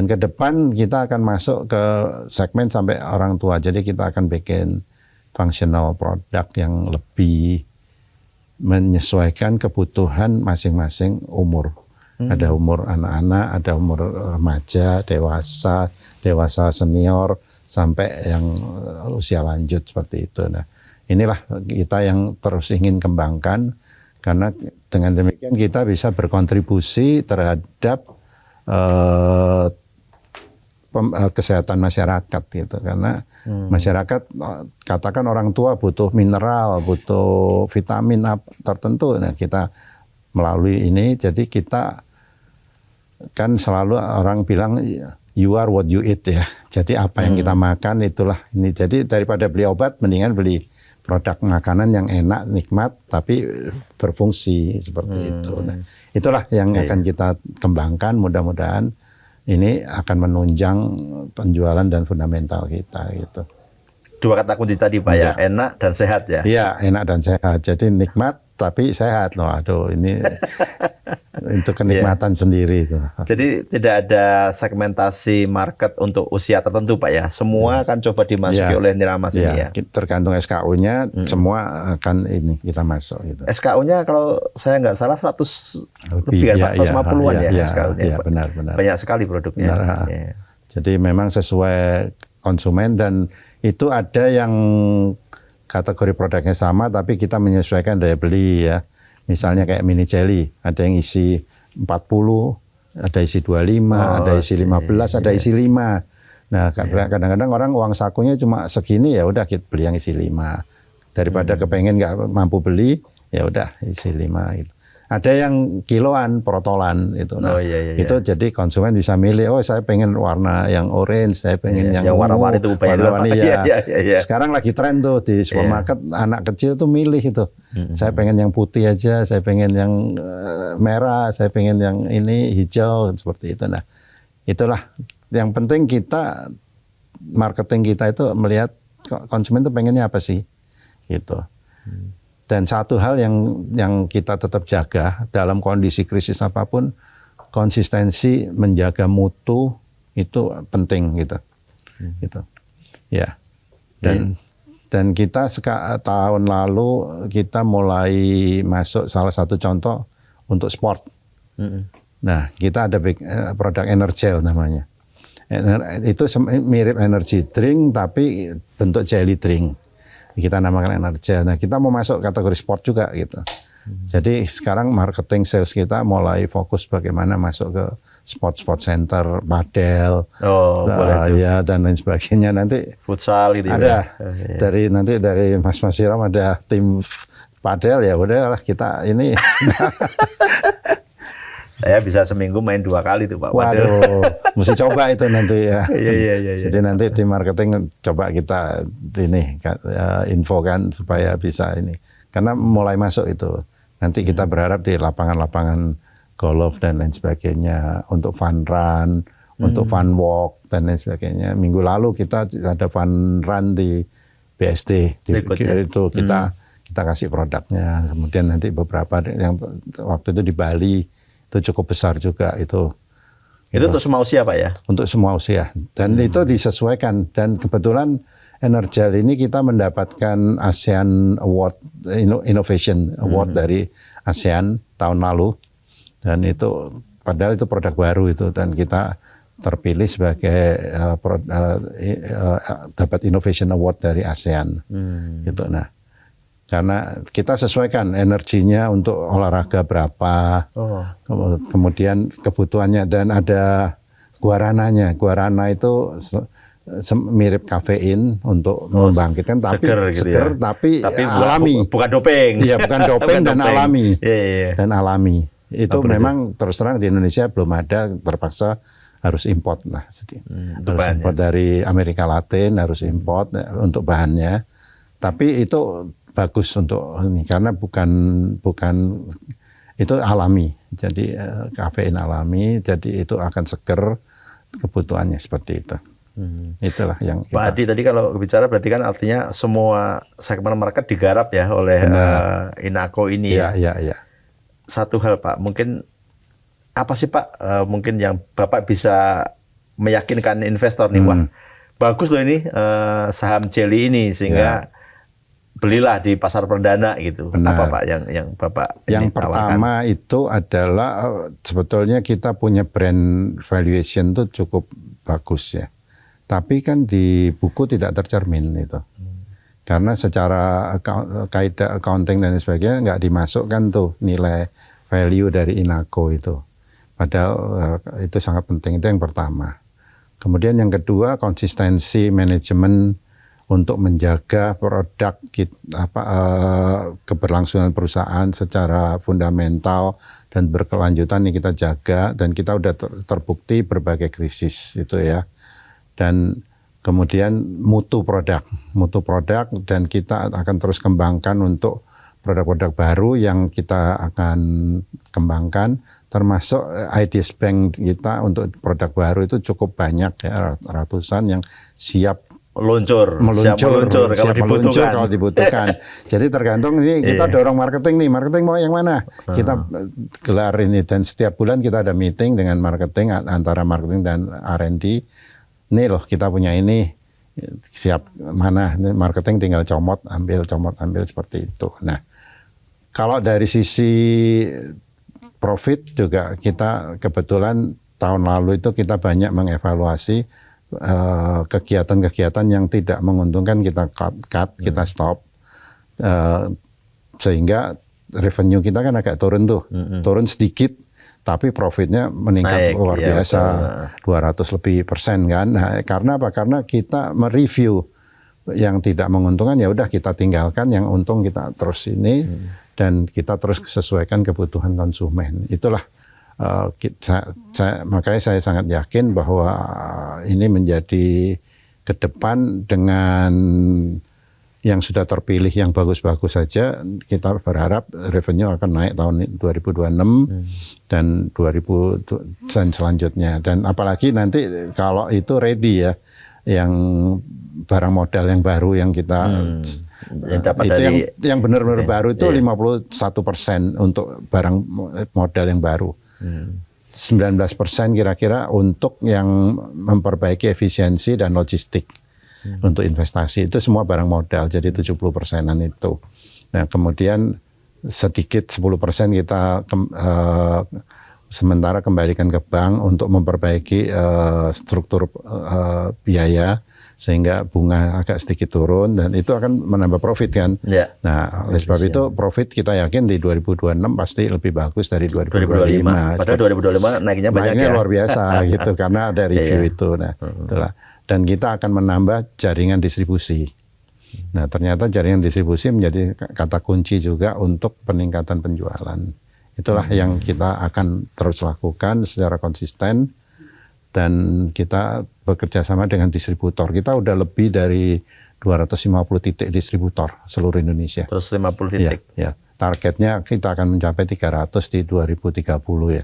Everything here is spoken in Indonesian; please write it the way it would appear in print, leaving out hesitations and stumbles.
Dan ke depan kita akan masuk ke segmen sampai orang tua. Jadi kita akan bikin functional product yang lebih menyesuaikan kebutuhan masing-masing umur. Ada umur anak-anak, ada umur remaja, dewasa senior, sampai yang usia lanjut seperti itu. Nah, inilah kita yang terus ingin kembangkan, karena dengan demikian kita bisa berkontribusi terhadap kesehatan masyarakat gitu. Karena masyarakat, katakan orang tua butuh mineral, butuh vitamin tertentu. Nah, kita melalui ini, jadi kita kan selalu orang bilang you are what you eat ya. Jadi apa yang kita makan itulah ini. Jadi daripada beli obat, mendingan beli produk makanan yang enak, nikmat, tapi berfungsi seperti itu. Nah, itulah yang akan kita kembangkan. Mudah-mudahan ini akan menunjang penjualan dan fundamental kita gitu. Dua kata kunci tadi Pak ya, enak dan sehat ya. Iya, enak dan sehat. Jadi nikmat tapi sehat loh. Aduh, ini itu kenikmatan sendiri itu. Jadi tidak ada segmentasi market untuk usia tertentu Pak ya. Semua akan coba dimasuki oleh Niramas ini ya. Tergantung SKU-nya, semua akan ini kita masuk gitu. SKU-nya kalau saya nggak salah 100 lebih kan, 150-an ya SKU-nya. Iya, benar. Banyak sekali produknya. Ya. Jadi memang sesuai konsumen, dan itu ada yang kategori produknya sama tapi kita menyesuaikan daya beli ya. Misalnya kayak mini jelly, ada yang isi 40, ada isi 25, ada isi 15, ada isi 5. Nah, kadang-kadang orang uang sakunya cuma segini, ya udah kita beli yang isi 5. Daripada kepengen nggak mampu beli, ya udah isi 5 gitu. Ada yang kiloan, protolan itu. Nah, itu jadi konsumen bisa milih, oh saya pengen warna yang orange, saya pengen yang warna-warni itu warna-warni ya. Sekarang lagi tren tuh di supermarket, anak kecil tuh milih itu. Saya pengen yang putih aja, saya pengen yang merah, saya pengen yang ini hijau, seperti itu. Nah, itulah yang penting kita, marketing kita itu melihat konsumen tuh pengennya apa sih, gitu. Dan satu hal yang kita tetap jaga dalam kondisi krisis apapun, konsistensi menjaga mutu itu penting gitu. Gitu. Ya. Dan kita tahun lalu kita mulai masuk salah satu contoh untuk sport. Nah, kita ada produk Energel namanya. Itu mirip energy drink tapi bentuk jelly drink. Kita namakan Energel. Nah, kita mau masuk kategori sport juga gitu. Jadi sekarang marketing sales kita mulai fokus bagaimana masuk ke sport center, padel, ya dan lain sebagainya. Nanti futsal gitu ada dari Mas Siram ada tim padel, ya udahlah kita ini. Saya bisa seminggu main 2 kali tuh Pak. Waduh, mesti coba itu nanti ya. Iya. Jadi nanti tim marketing coba kita ini infokan supaya bisa ini. Karena mulai masuk itu. Nanti kita berharap di lapangan-lapangan golf dan lain sebagainya, untuk fun run, untuk fun walk dan lain sebagainya. Minggu lalu kita ada fun run di BSD. Itu kita kasih produknya. Kemudian nanti beberapa yang waktu itu di Bali, itu cukup besar juga itu. Itu untuk semua usia Pak ya? Untuk semua usia. Dan itu disesuaikan. Dan kebetulan Energel ini kita mendapatkan ASEAN Award, Innovation Award dari ASEAN tahun lalu. Dan itu padahal itu produk baru itu. Dan kita terpilih sebagai dapat Innovation Award dari ASEAN. Gitu. Nah, karena kita sesuaikan energinya untuk olahraga berapa, kemudian kebutuhannya, dan ada guarananya. Guarana itu mirip kafein untuk membangkitkan, tapi seger, tapi alami. Bukan doping. Iya, bukan doping dan alami. Dan alami. Itu memang terus terang di Indonesia belum ada, terpaksa harus import lah. Harus import dari Amerika Latin, harus import untuk bahannya. Tapi itu bagus untuk ini karena bukan itu alami. Jadi kafein alami, jadi itu akan seger, kebutuhannya seperti itu. Itulah yang Pak Adi tadi kalau bicara berarti kan artinya semua segmen market digarap ya oleh Inaco ini ya. Iya. Satu hal Pak, mungkin apa sih Pak mungkin yang Bapak bisa meyakinkan investor nih, wah bagus loh ini saham Jelly ini, sehingga belilah di pasar perdana gitu. Benar. Apa Pak yang Bapak Yang ini pertama tawarkan? itu adalah sebetulnya kita punya brand valuation tuh cukup bagus ya. Tapi kan di buku tidak tercermin itu. Karena secara kaidah accounting dan sebagainya nggak dimasukkan tuh nilai value dari Inaco itu. Padahal itu sangat penting, itu yang pertama. Kemudian yang kedua, konsistensi manajemen untuk menjaga produk keberlangsungan perusahaan secara fundamental dan berkelanjutan ini kita jaga, dan kita udah terbukti berbagai krisis itu ya. Dan kemudian mutu produk dan kita akan terus kembangkan untuk produk-produk baru yang kita akan kembangkan, termasuk IDS Bank kita untuk produk baru itu cukup banyak ya, ratusan yang siap meluncur kalau dibutuhkan. Jadi tergantung ini kita dorong marketing mau yang mana? Kita gelar ini, dan setiap bulan kita ada meeting dengan marketing, antara marketing dan R&D. Nih loh kita punya ini, siap mana? Marketing tinggal comot ambil seperti itu. Nah, kalau dari sisi profit juga kita kebetulan tahun lalu itu kita banyak mengevaluasi kegiatan-kegiatan yang tidak menguntungkan, kita cut, kita stop, sehingga revenue kita kan agak turun turun sedikit, tapi profitnya meningkat luar biasa, 200 lebih persen kan. Nah, karena apa? Karena kita mereview yang tidak menguntungkan, ya udah kita tinggalkan, yang untung kita terus ini, dan kita terus sesuaikan kebutuhan konsumen. Itulah. Makanya saya sangat yakin bahwa ini menjadi ke depan dengan yang sudah terpilih yang bagus-bagus saja, kita berharap revenue akan naik tahun 2026 dan 2000 dan selanjutnya. Dan apalagi nanti kalau itu ready ya, yang barang modal yang baru yang kita yang dapat itu dari, yang benar-benar baru itu 51% untuk barang modal yang baru. 19% kira-kira untuk yang memperbaiki efisiensi dan logistik untuk investasi. Itu semua barang modal, jadi 70%-an itu. Nah, kemudian sedikit 10% kita sementara kembalikan ke bank untuk memperbaiki struktur biaya, sehingga bunga agak sedikit turun, dan itu akan menambah profit kan. Ya. Nah, oleh sebab itu profit kita yakin di 2026 pasti lebih bagus dari 2025. Padahal 2025 naiknya banyak ya. luar biasa gitu karena ada review itu. Nah, itulah. Dan kita akan menambah jaringan distribusi. Nah, ternyata jaringan distribusi menjadi kata kunci juga untuk peningkatan penjualan. Itulah yang kita akan terus lakukan secara konsisten. Dan kita bekerja sama dengan distributor. Kita udah lebih dari 250 titik distributor seluruh Indonesia. Terus 50 titik. Ya. Targetnya kita akan mencapai 300 di 2030 ya.